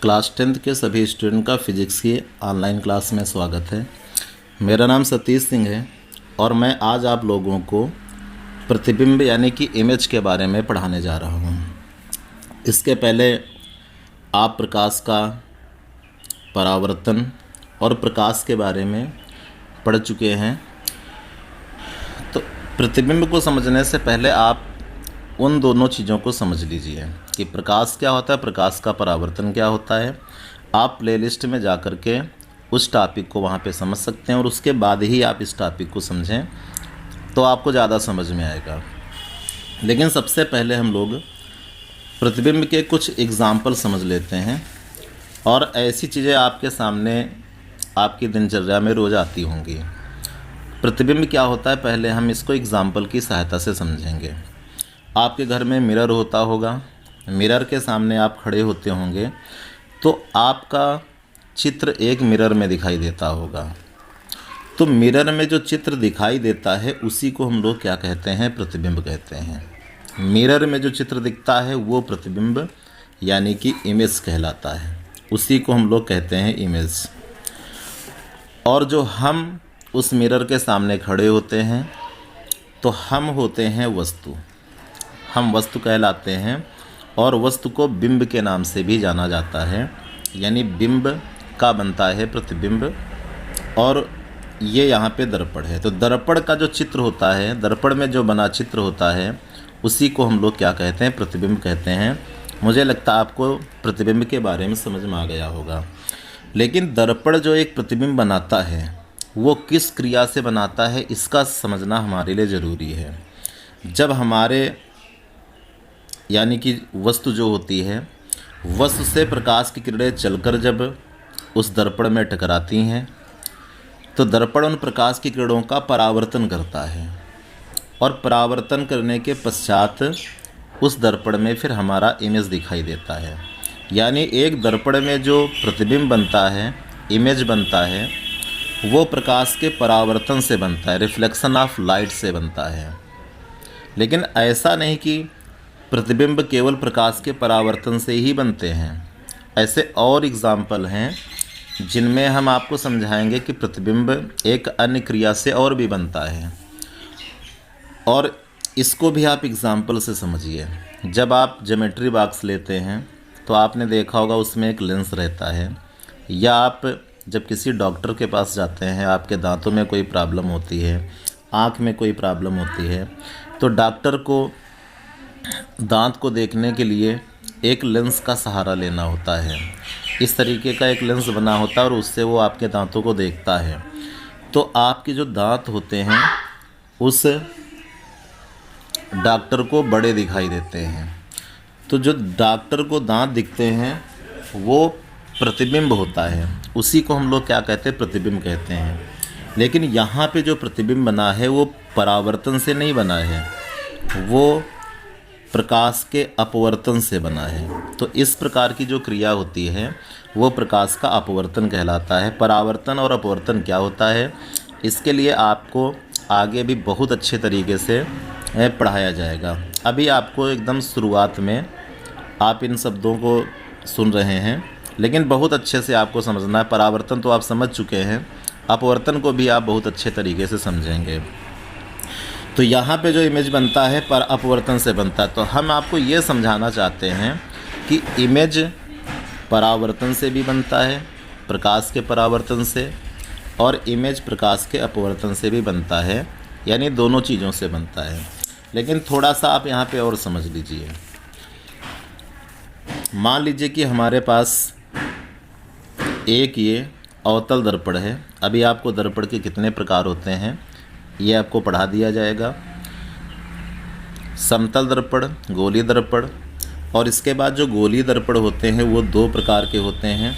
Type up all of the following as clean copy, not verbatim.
Class 10th के सभी student का फिजिक्स की ऑनलाइन क्लास में स्वागत है। मेरा नाम सतीश सिंह है और मैं आज आप लोगों को प्रतिबिंब यानी कि इमेज के बारे में पढ़ाने जा रहा हूँ। इसके पहले आप प्रकाश का परावर्तन और प्रकाश के बारे में पढ़ चुके हैं। तो प्रतिबिंब को समझने से पहले आप उन दोनों चीज़ों को समझ लीजिए कि प्रकाश क्या होता है, प्रकाश का परावर्तन क्या होता है। आप प्लेलिस्ट में जा कर के उस टॉपिक को वहाँ पे समझ सकते हैं और उसके बाद ही आप इस टॉपिक को समझें तो आपको ज़्यादा समझ में आएगा। लेकिन सबसे पहले हम लोग प्रतिबिंब के कुछ एग्ज़ाम्पल समझ लेते हैं और ऐसी चीज़ें आपके सामने आपकी दिनचर्या में रोज़ आती होंगी। प्रतिबिंब क्या होता है, पहले हम इसको एग्ज़ाम्पल की सहायता से समझेंगे। आपके घर में मिरर होता होगा, मिरर के सामने आप खड़े होते होंगे तो आपका चित्र एक मिरर में दिखाई देता होगा। तो मिरर में जो चित्र दिखाई देता है उसी को हम लोग क्या कहते हैं, प्रतिबिंब कहते हैं। मिरर में जो चित्र दिखता है वो प्रतिबिंब यानी कि इमेज कहलाता है, उसी को हम लोग कहते हैं इमेज। और जो हम उस मिरर के सामने खड़े होते हैं तो हम होते हैं वस्तु, हम वस्तु कहलाते हैं और वस्तु को बिंब के नाम से भी जाना जाता है। यानी बिंब का बनता है प्रतिबिंब। और ये यहाँ पे दर्पण है, तो दर्पण का जो चित्र होता है, दर्पण में जो बना चित्र होता है उसी को हम लोग क्या कहते हैं, प्रतिबिंब कहते हैं। मुझे लगता है आपको प्रतिबिंब के बारे में समझ में आ गया होगा। लेकिन दर्पण जो एक प्रतिबिंब बनाता है वो किस क्रिया से बनाता है, इसका समझना हमारे लिए ज़रूरी है। जब हमारे यानी कि वस्तु जो होती है, वस्तु से प्रकाश की किरणें चलकर जब उस दर्पण में टकराती हैं तो दर्पण उन प्रकाश की किरणों का परावर्तन करता है और परावर्तन करने के पश्चात उस दर्पण में फिर हमारा इमेज दिखाई देता है। यानी एक दर्पण में जो प्रतिबिंब बनता है, इमेज बनता है, वो प्रकाश के परावर्तन से बनता है, रिफ्लेक्शन ऑफ लाइट से बनता है। लेकिन ऐसा नहीं कि प्रतिबिंब केवल प्रकाश के परावर्तन से ही बनते हैं। ऐसे और एग्ज़ाम्पल हैं जिनमें हम आपको समझाएंगे कि प्रतिबिंब एक अन्य क्रिया से और भी बनता है। और इसको भी आप एग्ज़ाम्पल से समझिए। जब आप ज्योमेट्री बॉक्स लेते हैं तो आपने देखा होगा उसमें एक लेंस रहता है। या आप जब किसी डॉक्टर के पास जाते हैं, आपके दांतों में कोई प्रॉब्लम होती है, आँख में कोई प्रॉब्लम होती है, तो डॉक्टर को दांत को देखने के लिए एक लेंस का सहारा लेना होता है। इस तरीके का एक लेंस बना होता है और उससे वो आपके दांतों को देखता है। तो आपके जो दांत होते हैं उस डॉक्टर को बड़े दिखाई देते हैं। तो जो डॉक्टर को दांत दिखते हैं वो प्रतिबिंब होता है, उसी को हम लोग क्या कहते हैं, प्रतिबिंब कहते हैं। लेकिन यहाँ पे जो प्रतिबिंब बना है वो परावर्तन से नहीं बना है, वो प्रकाश के अपवर्तन से बना है। तो इस प्रकार की जो क्रिया होती है वो प्रकाश का अपवर्तन कहलाता है। परावर्तन और अपवर्तन क्या होता है, इसके लिए आपको आगे भी बहुत अच्छे तरीके से पढ़ाया जाएगा। अभी आपको एकदम शुरुआत में आप इन शब्दों को सुन रहे हैं, लेकिन बहुत अच्छे से आपको समझना है। परावर्तन तो आप समझ चुके हैं, अपवर्तन को भी आप बहुत अच्छे तरीके से समझेंगे। तो यहाँ पे जो इमेज बनता है पर अपवर्तन से बनता है। तो हम आपको ये समझाना चाहते हैं कि इमेज परावर्तन से भी बनता है, प्रकाश के परावर्तन से, और इमेज प्रकाश के अपवर्तन से भी बनता है, यानी दोनों चीज़ों से बनता है। लेकिन थोड़ा सा आप यहाँ पे और समझ लीजिए। मान लीजिए कि हमारे पास एक ये अवतल दर्पण है। अभी आपको दर्पण के कितने प्रकार होते हैं ये आपको पढ़ा दिया जाएगा। समतल दर्पण, गोलीय दर्पण। और इसके बाद जो गोलीय दर्पण होते हैं वो दो प्रकार के होते हैं।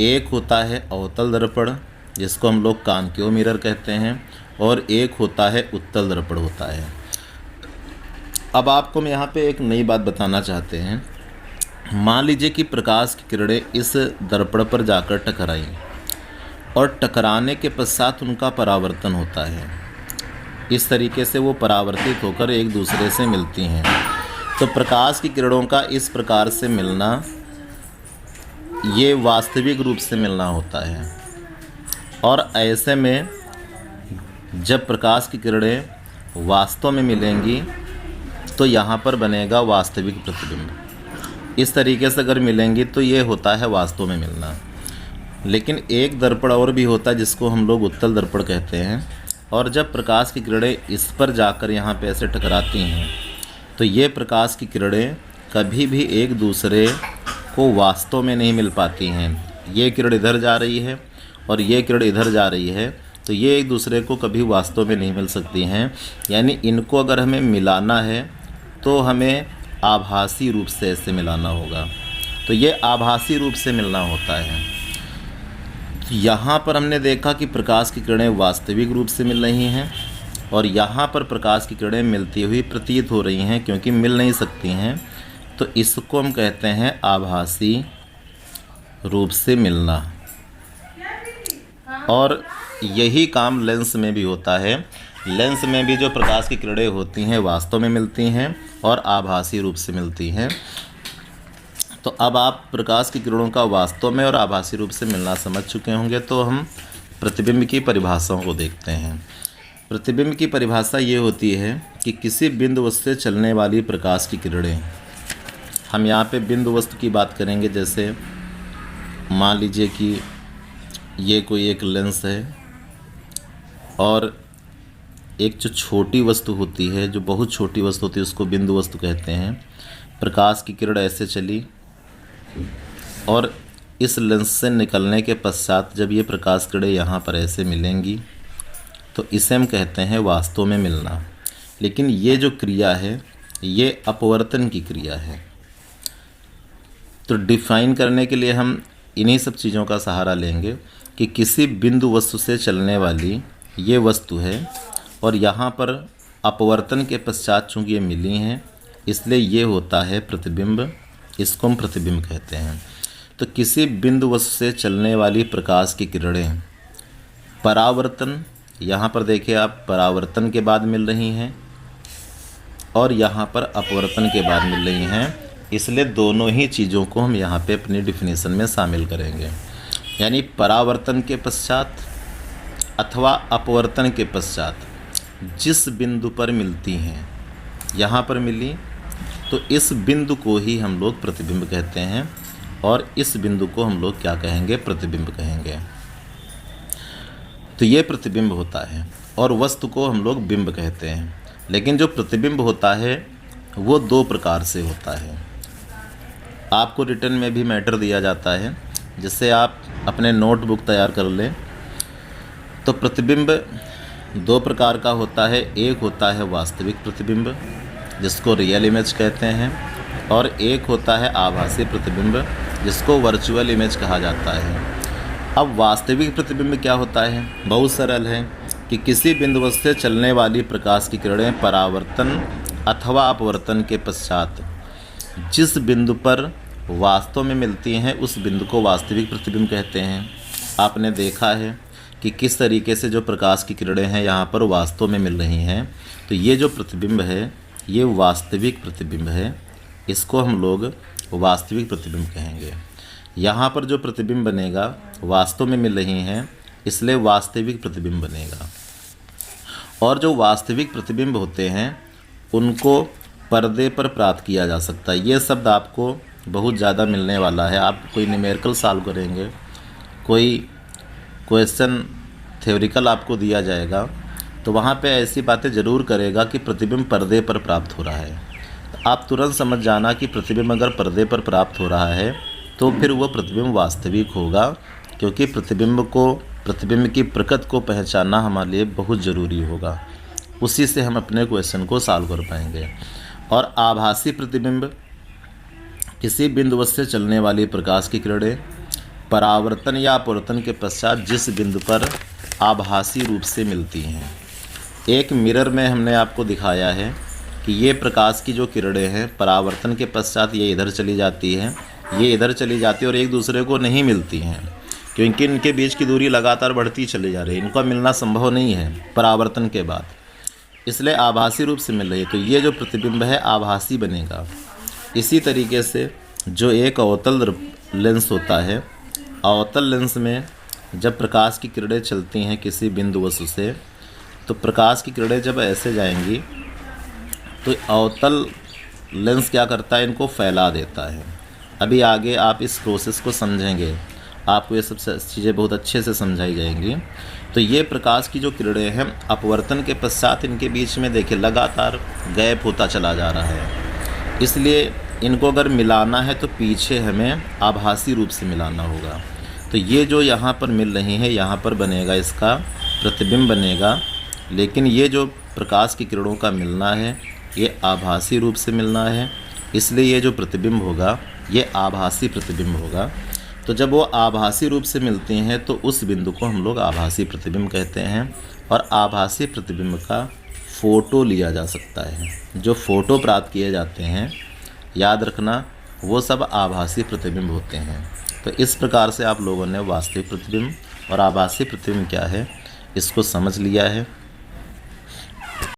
एक होता है अवतल दर्पण जिसको हम लोग कॉन्केव मिरर कहते हैं, और एक होता है उत्तल दर्पण होता है। अब आपको मैं यहाँ पे एक नई बात बताना चाहते हैं। मान लीजिए कि प्रकाश की किरणें इस दर्पण पर जाकर टकराई और टकराने के पश्चात उनका परावर्तन होता है। इस तरीके से वो परावर्तित होकर एक दूसरे से मिलती हैं। तो प्रकाश की किरणों का इस प्रकार से मिलना ये वास्तविक रूप से मिलना होता है। और ऐसे में जब प्रकाश की किरणें वास्तव में मिलेंगी तो यहाँ पर बनेगा वास्तविक प्रतिबिंब। इस तरीके से अगर मिलेंगी तो ये होता है वास्तव में मिलना। लेकिन एक दर्पण और भी होता है जिसको हम लोग उत्तल दर्पण कहते हैं, और जब प्रकाश की किरणें इस पर जाकर यहाँ पे ऐसे टकराती हैं तो ये प्रकाश की किरणें कभी भी एक दूसरे को वास्तव में नहीं मिल पाती हैं। ये किरण इधर जा रही है और ये किरण इधर जा रही है, तो ये एक दूसरे को कभी वास्तव में नहीं मिल सकती हैं। यानी इनको अगर हमें मिलाना है तो हमें आभासी रूप से ऐसे मिलाना होगा। तो ये आभासी रूप से मिलना होता है। यहाँ पर हमने देखा कि प्रकाश की किरणें वास्तविक रूप से मिल रही हैं और यहाँ पर प्रकाश की किरणें मिलती हुई प्रतीत हो रही हैं, क्योंकि मिल नहीं सकती हैं। तो इसको हम कहते हैं आभासी रूप से मिलना। और यही काम लेंस में भी होता है। लेंस में भी जो प्रकाश की किरणें होती हैं वास्तव में मिलती हैं और आभासी रूप से मिलती हैं। तो अब आप प्रकाश की किरणों का वास्तव में और आभासी रूप से मिलना समझ चुके होंगे। तो हम प्रतिबिंब की परिभाषाओं को देखते हैं। प्रतिबिंब की परिभाषा ये होती है कि किसी बिंदु वस्तु से चलने वाली प्रकाश की किरणें, हम यहाँ पे बिंदु वस्तु की बात करेंगे। जैसे मान लीजिए कि ये कोई एक लेंस है और एक जो छोटी वस्तु होती है, जो बहुत छोटी वस्तु होती है, उसको बिंदु वस्तु कहते हैं। प्रकाश की किरण ऐसे चली और इस लेंस से निकलने के पश्चात जब ये प्रकाश किरणें यहाँ पर ऐसे मिलेंगी तो इसे हम कहते हैं वास्तव में मिलना। लेकिन ये जो क्रिया है ये अपवर्तन की क्रिया है। तो डिफाइन करने के लिए हम इन्हीं सब चीज़ों का सहारा लेंगे कि किसी बिंदु वस्तु से चलने वाली ये वस्तु है और यहाँ पर अपवर्तन के पश्चात चूँकि ये मिली हैं इसलिए ये होता है प्रतिबिंब। इसको हम प्रतिबिंब कहते हैं। तो किसी बिंदु वस्तु से चलने वाली प्रकाश की किरणें परावर्तन, यहाँ पर देखिए आप, परावर्तन के बाद मिल रही हैं और यहाँ पर अपवर्तन के बाद मिल रही हैं। इसलिए दोनों ही चीज़ों को हम यहाँ पे अपनी डिफिनीशन में शामिल करेंगे। यानी परावर्तन के पश्चात अथवा अपवर्तन के पश्चात जिस बिंदु पर मिलती हैं, यहाँ पर मिली तो इस बिंदु को ही हम लोग प्रतिबिंब कहते हैं और इस बिंदु को हम लोग क्या कहेंगे? प्रतिबिंब कहेंगे। तो ये प्रतिबिंब होता है और वस्तु को हम लोग बिंब कहते हैं। लेकिन जो प्रतिबिंब होता है वो दो प्रकार से होता है। आपको रिटर्न में भी मैटर दिया जाता है, जिससे आप अपने नोटबुक तैयार कर लें। तो प्रतिबिंब दो प्रकार का होता है। एक होता है वास्तविक प्रतिबिंब जिसको रियल इमेज कहते हैं, और एक होता है आभासी प्रतिबिंब जिसको वर्चुअल इमेज कहा जाता है। अब वास्तविक प्रतिबिंब क्या होता है? बहुत सरल है कि किसी बिंदु वस्तु से चलने वाली प्रकाश की किरणें परावर्तन अथवा अपवर्तन के पश्चात जिस बिंदु पर वास्तव में मिलती हैं उस बिंदु को वास्तविक प्रतिबिंब कहते हैं। आपने देखा है कि किस तरीके से जो प्रकाश की किरणें हैं यहाँ पर वास्तव में मिल रही हैं। तो ये जो प्रतिबिंब है ये वास्तविक प्रतिबिंब है। इसको हम लोग वास्तविक प्रतिबिंब कहेंगे। यहाँ पर जो प्रतिबिंब बनेगा वास्तव में मिल रही हैं, इसलिए वास्तविक प्रतिबिंब बनेगा। और जो वास्तविक प्रतिबिंब होते हैं उनको पर्दे पर प्राप्त किया जा सकता है। ये शब्द आपको बहुत ज़्यादा मिलने वाला है। आप कोई न्यूमेरिकल सॉल्व करेंगे, कोई क्वेश्चन थ्योरिकल आपको दिया जाएगा, तो वहाँ पे ऐसी बातें ज़रूर करेगा कि प्रतिबिंब पर्दे पर प्राप्त हो रहा है। तो आप तुरंत समझ जाना कि प्रतिबिंब अगर पर्दे पर प्राप्त हो रहा है तो फिर वो प्रतिबिंब वास्तविक होगा, क्योंकि प्रतिबिंब की प्रकृति को पहचानना हमारे लिए बहुत ज़रूरी होगा। उसी से हम अपने क्वेश्चन को सॉल्व कर पाएंगे। और आभासी प्रतिबिंब किसी बिंदु वस्तु से चलने वाली प्रकाश की किरणें परावर्तन या अपवर्तन के पश्चात जिस बिंदु पर आभासी रूप से मिलती हैं। एक मिरर में हमने आपको दिखाया है कि ये प्रकाश की जो किरणें हैं परावर्तन के पश्चात ये इधर चली जाती है, ये इधर चली जाती है और एक दूसरे को नहीं मिलती हैं, क्योंकि इनके बीच की दूरी लगातार बढ़ती चली जा रही है। इनका मिलना संभव नहीं है परावर्तन के बाद, इसलिए आभासी रूप से मिल रही है। तो ये जो प्रतिबिंब है आभासी बनेगा। इसी तरीके से जो एक अवतल लेंस होता है, अवतल लेंस में जब प्रकाश की किरणें चलती हैं किसी बिंदु वस्तु से, तो प्रकाश की किरणें जब ऐसे जाएंगी तो अवतल लेंस क्या करता है, इनको फैला देता है। अभी आगे आप इस प्रोसेस को समझेंगे, आपको ये सब चीज़ें बहुत अच्छे से समझाई जाएंगी। तो ये प्रकाश की जो किरणें हैं, अपवर्तन के पश्चात इनके बीच में देखिए लगातार गैप होता चला जा रहा है। इसलिए इनको अगर मिलाना है तो पीछे हमें आभासी रूप से मिलाना होगा। तो ये जो यहाँ पर मिल रही है, यहाँ पर बनेगा इसका प्रतिबिंब बनेगा, लेकिन ये जो प्रकाश की किरणों का मिलना है ये आभासी रूप से मिलना है, इसलिए ये जो प्रतिबिंब होगा ये आभासी प्रतिबिंब होगा। तो जब वो आभासी रूप से मिलती हैं तो उस बिंदु को हम लोग आभासी प्रतिबिंब कहते हैं। और आभासी प्रतिबिंब का फ़ोटो लिया जा सकता है। जो फ़ोटो प्राप्त किए जाते हैं, याद रखना, वो सब आभासी प्रतिबिंब होते हैं। तो इस प्रकार से आप लोगों ने वास्तविक प्रतिबिंब और आभासी प्रतिबिंब क्या है इसको समझ लिया है।